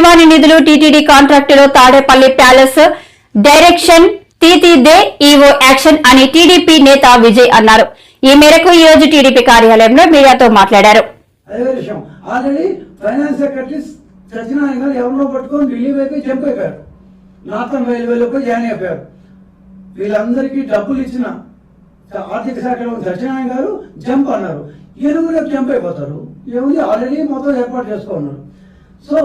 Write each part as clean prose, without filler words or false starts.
అంబానీ నిధులు టీటీడీ కాంట్రాక్టులో Tadepalli palace direction తీతీదే ఈవో యాక్షన్ అని టీడీపీ నేత విజయ్ అన్నారు. ఈ మేరకు ఈ రోజు టీడీపీ కార్యాలయంలో మీడియాతో మాట్లాడారు. ఆల్రెడీ ఫైనాన్స్ సెక్రటరీ సత్యనారాయణ గారు ఎవరినో పట్టుకొని ఢిల్లీ వైపు జంప్ అయిపోయారు. నార్థన్ రైల్వేలో జాయిన్ అయిపోయారు. వీళ్ళందరికీ డబ్బులు ఇచ్చిన ఆర్థిక శాఖలో సత్యనారాయణ గారు జంప్ అన్నారు. ఈయన రేపు జంప్ అయిపోతారు. ఏముంది, ఆల్రెడీ మొత్తం ఏర్పాటు చేసుకున్నారు. సో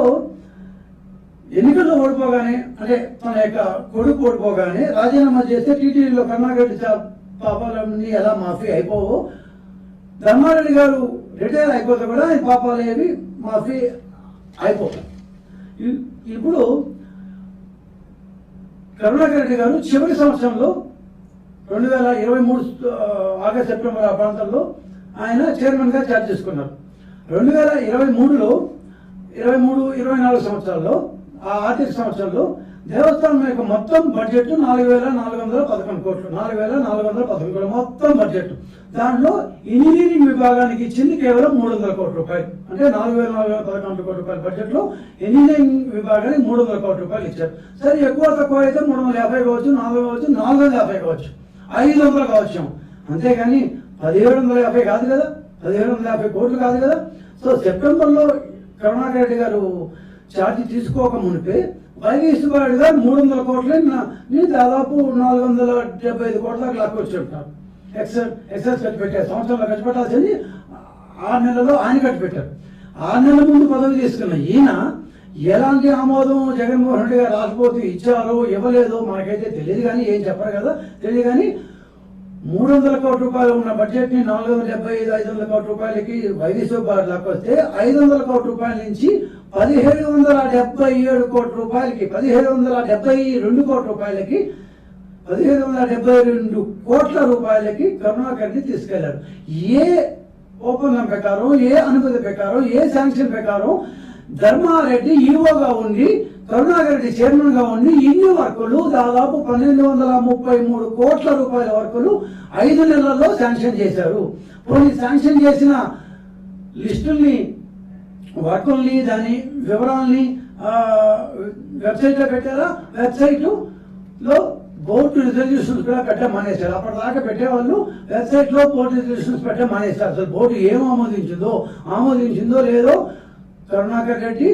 ఎన్నికల్లో ఓడిపోగానే, అంటే తన యొక్క కొడుకు ఓడిపోగానే రాజీనామా చేస్తే టీటీడీలో కర్ణాటక పాపాలన్నీ ఎలా మాఫీ అయిపోవో, ధర్మారెడ్డి గారు రిటైర్ అయిపోతే కూడా ఆయన పాపాలు ఏవి మాఫీ అయిపోతాయి. ఇప్పుడు కరుణాకర్ రెడ్డి గారు చివరి సంవత్సరంలో 2023 ఆగస్టు సెప్టెంబర్ ఆ ప్రాంతంలో ఆయన చైర్మన్ గా ఛార్జ్ చేసుకున్నారు. 2023లో 23-24 సంవత్సరాల్లో ఆ ఆర్థిక సంవత్సరంలో దేవస్థానం యొక్క మొత్తం బడ్జెట్ 4,411 కోట్లు, 4,411 కోట్లు మొత్తం బడ్జెట్. దాంట్లో ఇంజనీరింగ్ విభాగానికి ఇచ్చింది కేవలం 300 కోట్ల రూపాయలు. అంటే 4,411 కోట్ల రూపాయల బడ్జెట్ లో ఇంజనీరింగ్ విభాగానికి 300 కోట్ల రూపాయలు ఇచ్చారు. సరే, ఎక్కువ తక్కువ అయితే 350 కావచ్చు, 400 కావచ్చు, 450 కావచ్చు, 500 కావచ్చు. అంతేగాని 1,750 కాదు కదా, 1,750 కోట్లు కాదు కదా. సో సెప్టెంబర్లో కరుణాకర్ రెడ్డి గారు ఛార్జీ తీసుకోక మునిపే వైవీసుబాడు గారు 300 కోట్లని దాదాపు 475 కోట్ల దాకా లాక్కొచ్చి ఉంటారు. ఎక్సెస్ ఖర్చు పెట్టారు. సంవత్సరంలో ఖర్చు పెట్టాల్సింది 6 నెలల్లో ఆయన ఖర్చు పెట్టారు. 6 నెలల ముందు పదవి తీసుకున్న ఈయన ఎలాంటి ఆమోదం జగన్మోహన్ రెడ్డి గారు రాకపోతే ఇచ్చారో ఇవ్వలేదో మనకైతే తెలియదు, కానీ ఏం చెప్పరు కదా, తెలియదు. కానీ 300 కోట్ల రూపాయలు ఉన్న బడ్జెట్ ని 475-500 కోట్ల రూపాయలకి వైవీసుబాడు లాక్కొస్తే 500 కోట్ల రూపాయల నుంచి 1,777 కోట్ల రూపాయలకి, 1,772 కోట్ల రూపాయలకి, 1,772 కోట్ల రూపాయలకి కరుణాకర్ని తీసుకెళ్లారు. ఏ ఒప్పందం ప్రకారం, ఏ అనుమతి ప్రకారం, ఏ శాంక్షన్ ప్రకారం ధర్మారెడ్డి ఈవోగా ఉండి కరుణాకర్ రెడ్డి చైర్మన్ గా ఉండి ఇన్ని వర్కులు దాదాపు 1,233 కోట్ల రూపాయల వర్కులు 5 నెలల్లో శాంక్షన్ చేశారు. పోనీ శాంక్షన్ చేసిన లిస్టుల్ని, వర్కుల్ని, దాని వివరాల్ని వెబ్సైట్ లో పెట్టారా? వెబ్సైట్ లో బోర్డు రిజల్యూషన్స్ కూడా పెట్ట మానేశారు. అప్పటిదాకా పెట్టేవాళ్ళు వెబ్సైట్ లో బోర్డు రిజల్యూషన్స్ పెట్ట మానేశారు. అసలు బోర్డు ఏం ఆమోదించిందో లేదో కరుణాకర్ రెడ్డి,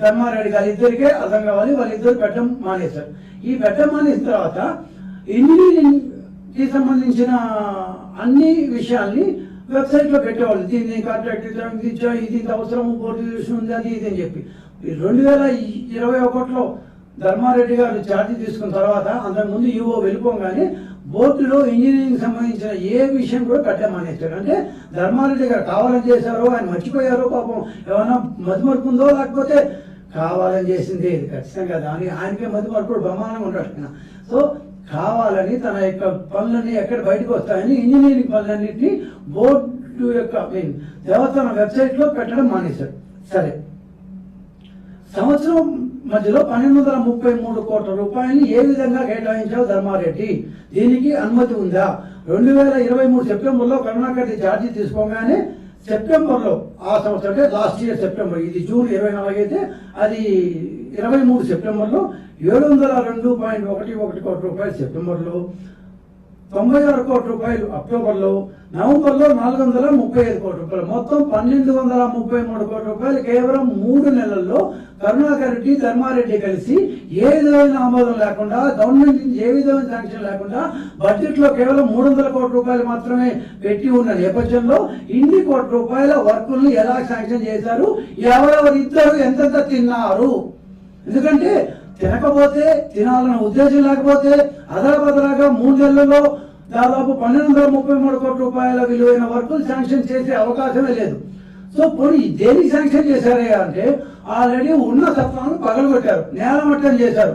ధర్మారెడ్డి గారు ఇద్దరికే అర్థం కావాలి. వాళ్ళిద్దరు పెట్టడం మానేశారు. ఈ పెట్టడం మానేసిన తర్వాత ఇంజనీరింగ్ కి సంబంధించిన అన్ని విషయాల్ని వెబ్సైట్ లో పెట్టేవాళ్ళు. దీన్ని కాంట్రాక్ట్ ఇది అవసరం, బోర్డు రిజల్యూషన్ ఉంది, అది ఇది అని చెప్పి. 2021లో ధర్మారెడ్డి గారు ఛార్జీ తీసుకున్న తర్వాత అంతకుముందు ఈవో వెళ్ళిపోగానే బోర్డులో ఇంజనీరింగ్ సంబంధించిన ఏ విషయం కూడా పెట్టడం మానేస్తారు. అంటే ధర్మారెడ్డి గారు కావాలని చేశారో, ఆయన మర్చిపోయారో, పాపం ఏమైనా మతిమరుపు ఉందో, లేకపోతే కావాలని చేసింది ఇది ఖచ్చితంగా దాని ఆయనకే మతిమరుపుడు బ్రహ్మాండంగా ఉంటాడు. సో కావాలని తన యొక్క పనులన్నీ ఎక్కడ బయటకు వస్తాయని ఇంజనీరింగ్ పనులన్నింటినీ బోర్డు యొక్క దేవస్థానం వెబ్సైట్ లో పెట్టడం మానేశారు. సరే, సంవత్సరం మధ్యలో 1,233 కోట్ల రూపాయలని ఏ విధంగా కేటాయించావు ధర్మారెడ్డి? దీనికి అనుమతి ఉందా? 2023 సెప్టెంబర్లో కరుణాకర్ ఛార్జీ తీసుకోగానే సెప్టెంబర్లో ఆ సంవత్సరం, అంటే లాస్ట్ ఇయర్ సెప్టెంబర్, ఇది జూన్ 24 అయితే అది 23 సెప్టెంబర్లో 702.11 కోట్ల రూపాయలు సెప్టెంబర్లో, 96 కోట్ల రూపాయలు అక్టోబర్లో, నవంబర్లో 435 కోట్ల రూపాయలు, మొత్తం 1,233 కోట్ల రూపాయలు కేవలం 3 నెలల్లో కరుణాకర్ రెడ్డి, ధర్మారెడ్డి కలిసి ఏ విధమైన ఆమోదం లేకుండా, గవర్నమెంట్ నుంచి ఏ విధమైన శాంక్షన్ లేకుండా బడ్జెట్ లో కేవలం 300 కోట్ల రూపాయలు మాత్రమే పెట్టి ఉన్న నేపథ్యంలో ఇన్ని కోట్ల రూపాయల వర్కుల్ని ఎలా శాంక్షన్ చేశారు? ఎవరెవరిద్దరు ఎంతెంత తిన్నారు? ఎందుకంటే తినకపోతే, తినాలన్న ఉద్దేశం లేకపోతే అదలబదలాగా 3 నెలల్లో దాదాపు 1,233 కోట్ల రూపాయల విలువైన వర్కులు శాంక్షన్ చేసే అవకాశమే లేదు. సో పోనీ దేనికి శాంక్షన్ చేశారే అంటే ఆల్రెడీ ఉన్న సత్రాలను పగలగొట్టారు, నేలమట్టం చేశారు.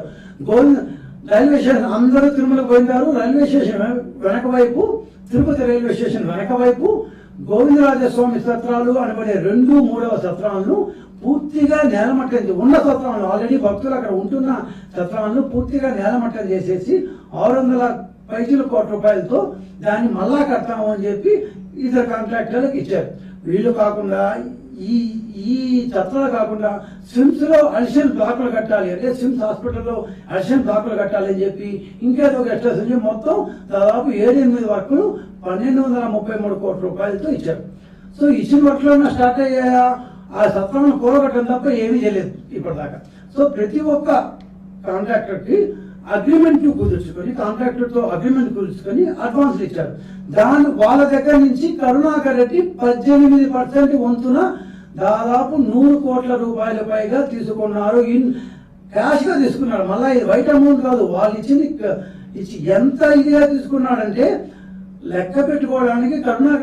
రైల్వే స్టేషన్ అందరూ తిరుమలకు పోయినారు. రైల్వే స్టేషన్ వెనక వైపు, తిరుపతి రైల్వే స్టేషన్ వెనక వైపు గోవిందరాజస్వామి సత్రాలు అనబడే 2, 3వ సత్రాలను పూర్తిగా నేలమట్టం, ఉన్న సత్రాలను, ఆల్రెడీ భక్తులు అక్కడ ఉంటున్న సత్రాలను పూర్తిగా నేలమట్టం చేసేసి 600 కోట్ల రూపాయలతో దాన్ని మళ్ళా కడతాము అని చెప్పి ఇతర కాంట్రాక్టర్లకు ఇచ్చారు. వీళ్ళు కాకుండా ఈ ఈ చట్టాలు కాకుండా స్విమ్స్ లో అడిషనల్ బ్లాకులు కట్టాలి, అంటే స్విమ్స్ హాస్పిటల్లో అడిషనల్ బ్లాకులు కట్టాలి అని చెప్పి ఇంకేదో ఒక ఎక్స్ట్రా చెప్పి మొత్తం దాదాపు 7-8 వర్కులు 1233 కోట్ల రూపాయలతో ఇచ్చారు. సో ఇచ్చిన వర్క్లో స్టార్ట్ అయ్యాయా, ఆ సత్రంలో కూలగట్టడం తప్ప ఏమీ చేయలేదు ఇప్పటిదాకా. సో ప్రతి ఒక్క కాంట్రాక్టర్ కి అగ్రిమెంట్ కుదుర్చుకొని కాంట్రాక్టర్ తో అగ్రిమెంట్ కుదుర్చుకొని అడ్వాన్స్ ఇచ్చారు. వాళ్ళ దగ్గర నుంచి కరుణాకర్ రెడ్డి 18% వంతున దాదాపు 100 కోట్ల రూపాయల పైగా తీసుకున్నారు. క్యాష్ గా తీసుకున్నాడు. మళ్ళీ ఇది వైట్ అమౌంట్ కాదు, వాళ్ళు ఇచ్చి ఎంత ఇదిగా తీసుకున్నాడంటే లెక్క పెట్టుకోవడానికి కరుణాకర్